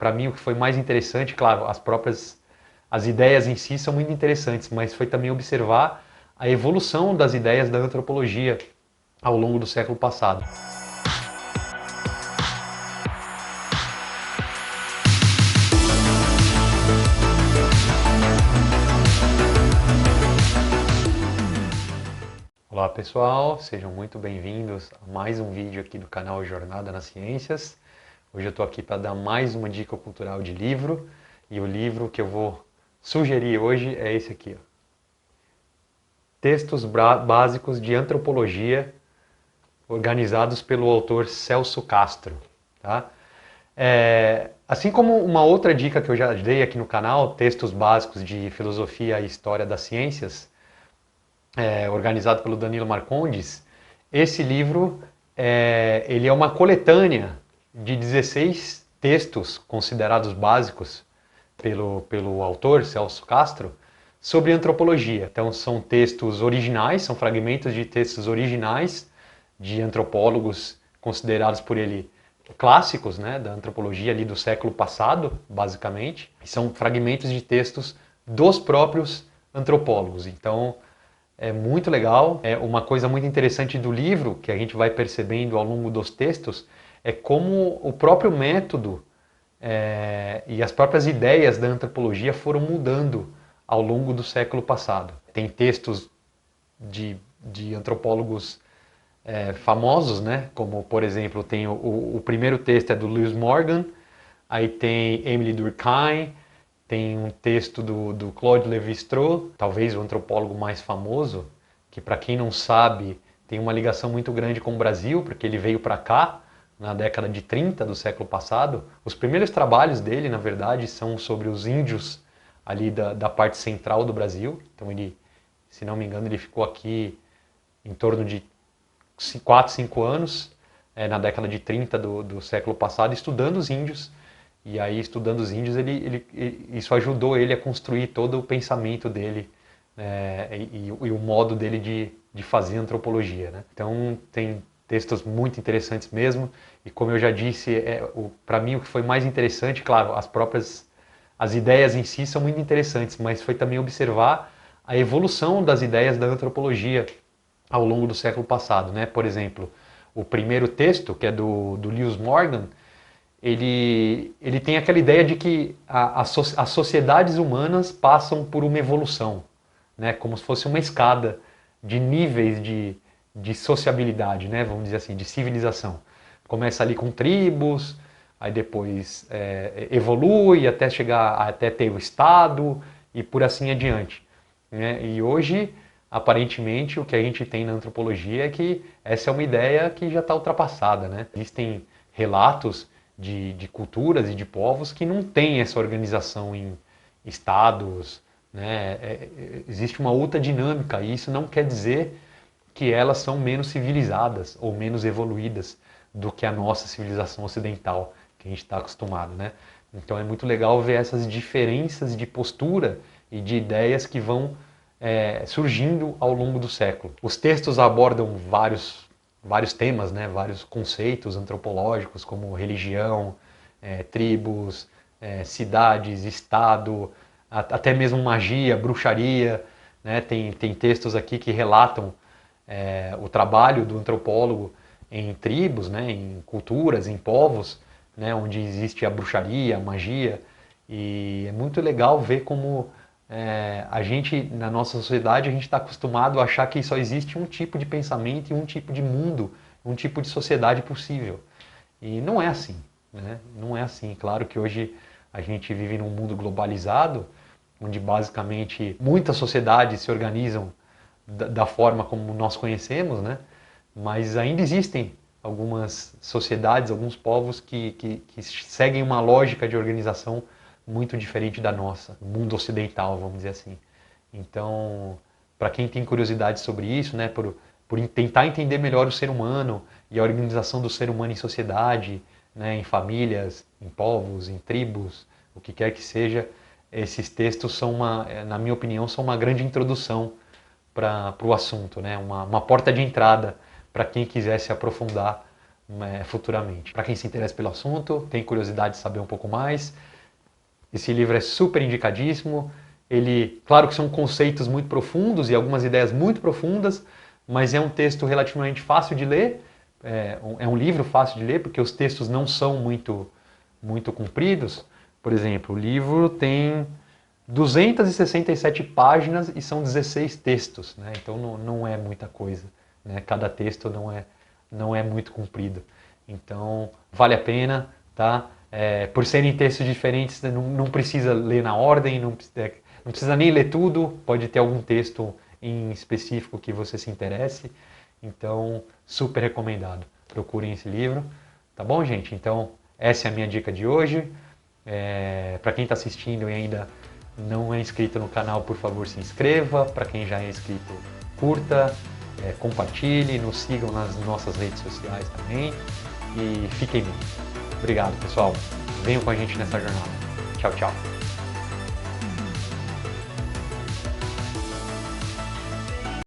para mim o que foi mais interessante, claro, as ideias em si são muito interessantes, mas foi também observar a evolução das ideias da antropologia ao longo do século passado. Olá pessoal, sejam muito bem-vindos a mais um vídeo aqui do canal Jornada nas Ciências. Hoje eu estou aqui para dar mais uma dica cultural de livro, e o livro que eu vou sugerir hoje é esse aqui, ó. Textos Básicos de Antropologia, organizados pelo autor Celso Castro. Tá? Assim como uma outra dica que eu já dei aqui no canal, Textos Básicos de Filosofia e História das Ciências, organizado pelo Danilo Marcondes, esse livro ele é uma coletânea de 16 textos considerados básicos pelo autor, Celso Castro, sobre antropologia. Então são textos originais, são fragmentos de textos originais de antropólogos considerados por ele clássicos, né, da antropologia ali do século passado, basicamente. E são fragmentos de textos dos próprios antropólogos. Então é muito legal. É uma coisa muito interessante do livro, que a gente vai percebendo ao longo dos textos, é como o próprio método e as próprias ideias da antropologia foram mudando ao longo do século passado. Tem textos de antropólogos famosos, né? Como, por exemplo, tem o primeiro texto é do Lewis Morgan, aí tem Emile Durkheim, tem um texto do Claude Lévi-Strauss, talvez o antropólogo mais famoso, que para quem não sabe tem uma ligação muito grande com o Brasil, porque ele veio para cá na década de 30 do século passado. Os primeiros trabalhos dele, na verdade, são sobre os índios ali da parte central do Brasil. Então ele, se não me engano, ele ficou aqui em torno de 4, 5 anos, na década de 30 do século passado, estudando os índios. E aí, estudando os índios, isso ajudou ele a construir todo o pensamento dele e o modo dele de fazer antropologia. Né? Então, tem textos muito interessantes mesmo. E como eu já disse, para mim o que foi mais interessante, claro, as ideias em si são muito interessantes, mas foi também observar a evolução das ideias da antropologia ao longo do século passado. Né? Por exemplo, o primeiro texto, que é do Lewis Morgan, ele tem aquela ideia de que as sociedades humanas passam por uma evolução, né? Como se fosse uma escada de níveis de sociabilidade, né? Vamos dizer assim, de civilização. Começa ali com tribos, aí depois evolui até chegar até ter o Estado e por assim adiante. Né? E hoje, aparentemente, o que a gente tem na antropologia é que essa é uma ideia que já está ultrapassada. Né? Existem relatos de culturas e de povos que não têm essa organização em estados, né? Existe uma outra dinâmica e isso não quer dizer que elas são menos civilizadas ou menos evoluídas do que a nossa civilização ocidental, que a gente está acostumado. Né? Então é muito legal ver essas diferenças de postura e de ideias que vão surgindo ao longo do século. Os textos abordam vários temas, né? Vários conceitos antropológicos, como religião, tribos, cidades, Estado, até mesmo magia, bruxaria. Né? Tem textos aqui que relatam o trabalho do antropólogo em tribos, né? Em culturas, em povos, né? Onde existe a bruxaria, a magia. E é muito legal ver como a gente, na nossa sociedade, a gente está acostumado a achar que só existe um tipo de pensamento e um tipo de mundo, um tipo de sociedade possível. E não é assim. Né? Não é assim. Claro que hoje a gente vive num mundo globalizado, onde basicamente muitas sociedades se organizam da forma como nós conhecemos, né? Mas ainda existem algumas sociedades, alguns povos que seguem uma lógica de organização muito diferente da nossa, mundo ocidental, vamos dizer assim. Então, para quem tem curiosidade sobre isso, né, por tentar entender melhor o ser humano e a organização do ser humano em sociedade, né, em famílias, em povos, em tribos, o que quer que seja, esses textos são na minha opinião, são uma grande introdução para o assunto, né, uma porta de entrada para quem quiser se aprofundar futuramente. Para quem se interessa pelo assunto, tem curiosidade de saber um pouco mais, esse livro é super indicadíssimo. Ele, claro que são conceitos muito profundos e algumas ideias muito profundas, mas é um texto relativamente fácil de ler. É um livro fácil de ler, porque os textos não são muito compridos. Por exemplo, o livro tem 267 páginas e são 16 textos, né? Então não é muita coisa, né? Cada texto não é muito comprido. Então vale a pena, tá? Por serem textos diferentes, não precisa ler na ordem, não precisa nem ler tudo, pode ter algum texto em específico que você se interesse. Então, super recomendado. Procurem esse livro, tá bom, gente? Então, essa é a minha dica de hoje. Para quem está assistindo e ainda não é inscrito no canal, por favor, se inscreva. Para quem já é inscrito, curta, compartilhe, nos sigam nas nossas redes sociais também. E fiquem bem. Obrigado, pessoal. Venham com a gente nessa jornada. Tchau, tchau.